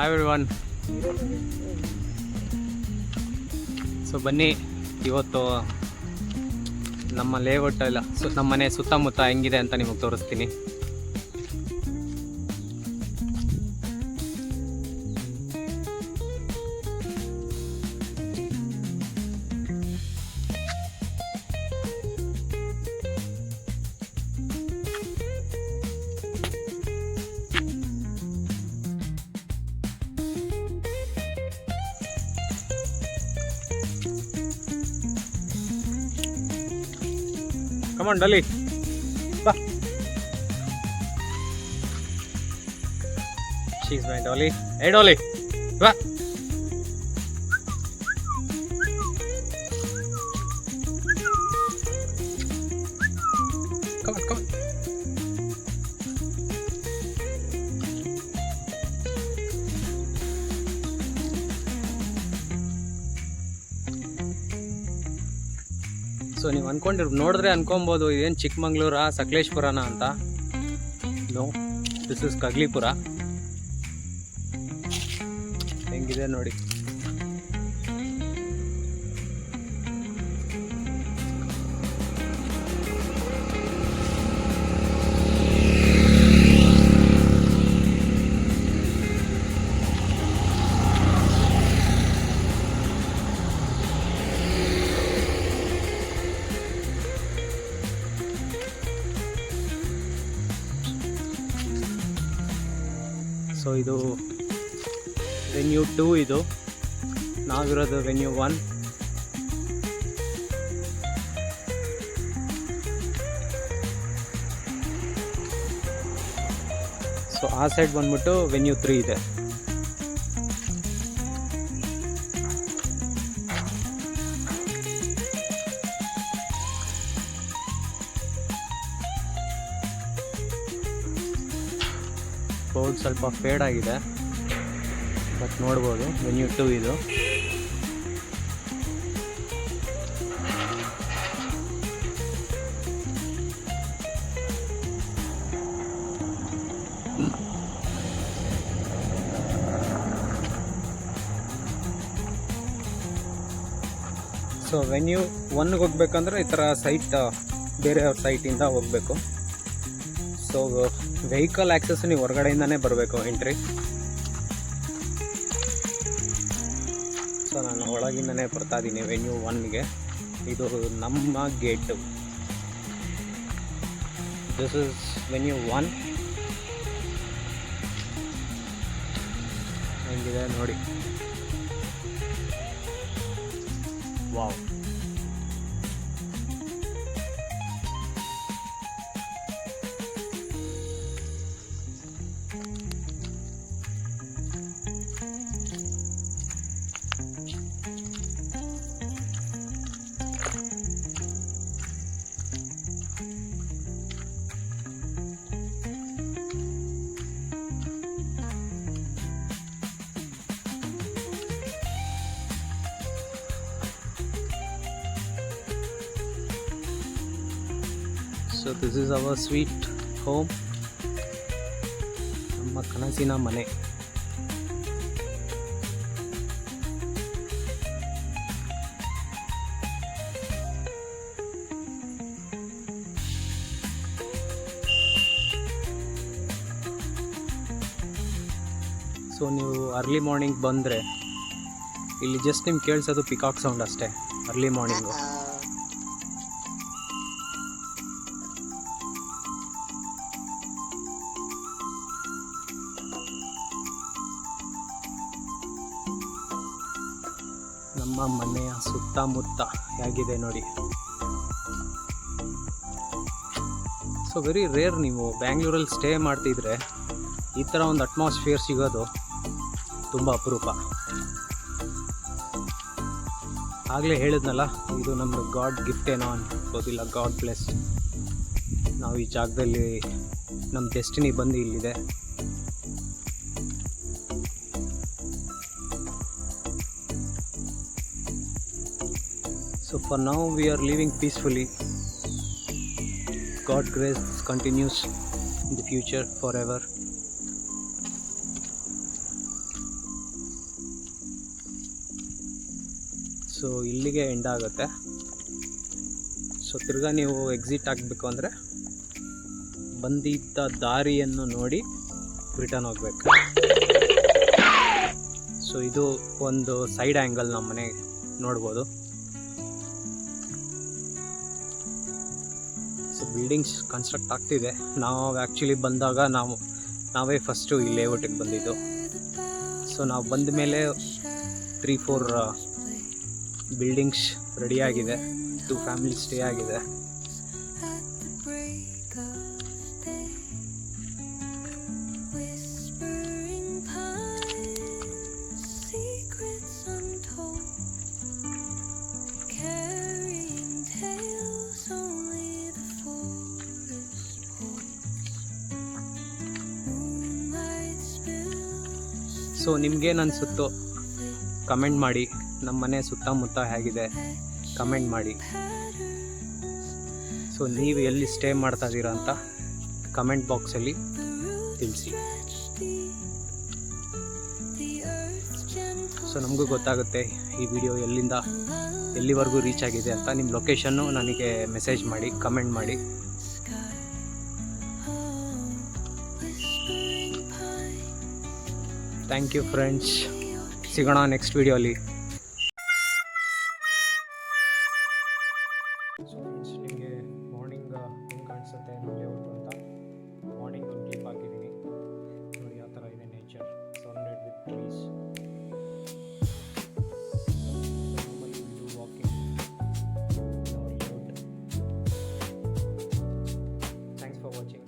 Hi everyone. So ಬನ್ನಿ, ಇವತ್ತು ನಮ್ಮ ಲೇಔಟ್ ಎಲ್ಲ ನಮ್ಮ ಮನೆ ಸುತ್ತಮುತ್ತ ಹೆಂಗಿದೆ ಅಂತ ನಿಮಗೆ ತೋರಿಸ್ತೀನಿ. Come on, Dolly. Bah. She's my Dolly. Hey, Dolly. Bah. Come on, come on. So ನೀವು ನೋಡಿದ್ರೆ ಅನ್ಕೊಬೋದು ಇದೇನು ಚಿಕ್ಕಮಂಗ್ಳೂರಾ ಸಕಲೇಶ್ಪುರನ ಅಂತ. No, this is Kaglipura. ಹೆಂಗಿದೆ ನೋಡಿ. ಸೊ ಇದು ವೆನ್ಯೂ 2, ಇದು ನಾವಿರೋದು ವೆನ್ಯೂ 1. ಸೊ ಆ ಸೈಡ್ ಬಂದ್ಬಿಟ್ಟು ವೆನ್ಯೂ 3 ಇದೆ. ಬೋರ್ಡ್ ಸ್ವಲ್ಪ ಫೇಡ್ ಆಗಿದೆ, ಬಟ್ ನೋಡ್ಬೋದು ವೆನ್ಯೂ 2 ಇದು. ಸೊ ವೆನ್ಯೂ 1ಗೆ ಹೋಗ್ಬೇಕಂದ್ರೆ ಈ ಥರ ಸೈಟ್ ಬೇರೆಯವ್ರ ಸೈಟಿಂದ ಹೋಗಬೇಕು. ಸೊ ವೆಹಿಕಲ್ ಆ್ಯಕ್ಸಸ್ ನೀವು ಹೊರಗಡೆಯಿಂದನೇ ಬರಬೇಕು, ಎಂಟ್ರಿ. ಸೊ ನಾನು ಒಳಗಿಂದನೇ ಬರ್ತಾ ಇದ್ದೀನಿ ವೆನ್ಯೂ 1ಗೆ. ಇದು ನಮ್ಮ ಗೇಟು. This is venue 1. ಹೆಂಗಿದೆ ನೋಡಿ. Wow. So this is our sweet home, ನಮ್ಮ ಕನಸಿನ ಮನೆ. ಸೊ ನೀವು ಅರ್ಲಿ ಮಾರ್ನಿಂಗ್ ಬಂದರೆ ಇಲ್ಲಿ ಜಸ್ಟ್ ನಿಮ್ಗೆ ಕೇಳಿಸೋದು ಪಿಕಾಕ್ ಸೌಂಡ್ ಅಷ್ಟೇ, ಅರ್ಲಿ ಮಾರ್ನಿಂಗು. ನಮ್ಮ ಮನೆಯ ಸುತ್ತಮುತ್ತ ಹೇಗಿದೆ ನೋಡಿ. ಸೊ ವೆರಿ ರೇರ್ ನೀವು ಬ್ಯಾಂಗ್ಳೂರಲ್ಲಿ ಸ್ಟೇ ಮಾಡ್ತಿದ್ರೆ ಈ ಥರ ಒಂದು ಅಟ್ಮಾಸ್ಫಿಯರ್ ಸಿಗೋದು ತುಂಬ ಅಪರೂಪ. ಆಗಲೇ ಹೇಳಿದ್ನಲ್ಲ, ಇದು ನಮ್ಮದು ಗಾಡ್ ಗಿಫ್ಟ್ ಏನೋ ಅನ್ಬೋದಿಲ್ಲ, ಗಾಡ್ ಬ್ಲೆಸ್. ನಾವು ಈ ಜಾಗದಲ್ಲಿ ನಮ್ಮ ಡೆಸ್ಟಿನಿ ಬಂದು ಇಲ್ಲಿದೆ. So for now we are living peacefully. God grace continues in the future forever. So ಇಲ್ಲಿಗೆ ಎಂಡ್ ಆಗುತ್ತೆ. ಸೊ ತಿರ್ಗಾ ನೀವು ಎಕ್ಸಿಟ್ ಆಗಬೇಕು ಅಂದರೆ ಬಂದಿದ್ದ ದಾರಿಯನ್ನು ನೋಡಿ ರಿಟರ್ನ್ ಹೋಗ್ಬೇಕು. ಸೊ ಇದು ಒಂದು ಸೈಡ್ ಆ್ಯಂಗಲ್ ನಮ್ಮ ಮನೆ ನೋಡ್ಬೋದು. ಸೊ ಬಿಲ್ಡಿಂಗ್ಸ್ ಕನ್ಸ್ಟ್ರಕ್ಟ್ ಆಗ್ತಿದೆ. ನಾವು ಆ್ಯಕ್ಚುಲಿ ಬಂದಾಗ ನಾವೇ ಫಸ್ಟು ಈ ಲೇಔಟಿಗೆ ಬಂದಿದ್ದು. ಸೊ ನಾವು ಬಂದ ಮೇಲೆ 3-4 ಬಿಲ್ಡಿಂಗ್ಸ್ ರೆಡಿಯಾಗಿದೆ, 2 ಫ್ಯಾಮಿಲಿ ಸ್ಟೇ ಆಗಿದೆ. ಸೊ ನಿಮ್ಗೇನು ಅನಿಸುತ್ತೋ ಕಮೆಂಟ್ ಮಾಡಿ. ನಮ್ಮ ಮನೆ ಸುತ್ತಮುತ್ತ ಹೇಗಿದೆ ಕಮೆಂಟ್ ಮಾಡಿ. ಸೊ ನೀವು ಎಲ್ಲಿ ಸ್ಟೇ ಮಾಡ್ತಾ ಇದ್ದೀರಾ ಅಂತ ಕಮೆಂಟ್ ಬಾಕ್ಸಲ್ಲಿ ತಿಳಿಸಿ. ಸೊ ನಮಗೂ ಗೊತ್ತಾಗುತ್ತೆ ಈ ವಿಡಿಯೋ ಎಲ್ಲಿವರೆಗೂ ರೀಚ್ ಆಗಿದೆ ಅಂತ. ನಿಮ್ಮ ಲೊಕೇಶನ್ನು ನನಗೆ ಮೆಸೇಜ್ ಮಾಡಿ, ಕಮೆಂಟ್ ಮಾಡಿ. Thank you friends. ಸಿಗೋಣ ನೆಕ್ಸ್ಟ್ ವಿಡಿಯೋಲಿ. ಸೊ ಫ್ರೆಂಡ್ಸ್, ನಿಮಗೆ ಮಾರ್ನಿಂಗ್ ಹೆಂಗೆ ಕಾಣಿಸುತ್ತೆ ಲೇಔಟ್ ಅಂತ ಮಾರ್ನಿಂಗ್ ಒಂದು ಕ್ಲಿಪ್ ಹಾಕಿದ್ದೀನಿ ನೋಡಿ. ಯಾವ ಥರ ಇದೆ nature, surrounded with trees. Walking layout. Thanks for watching.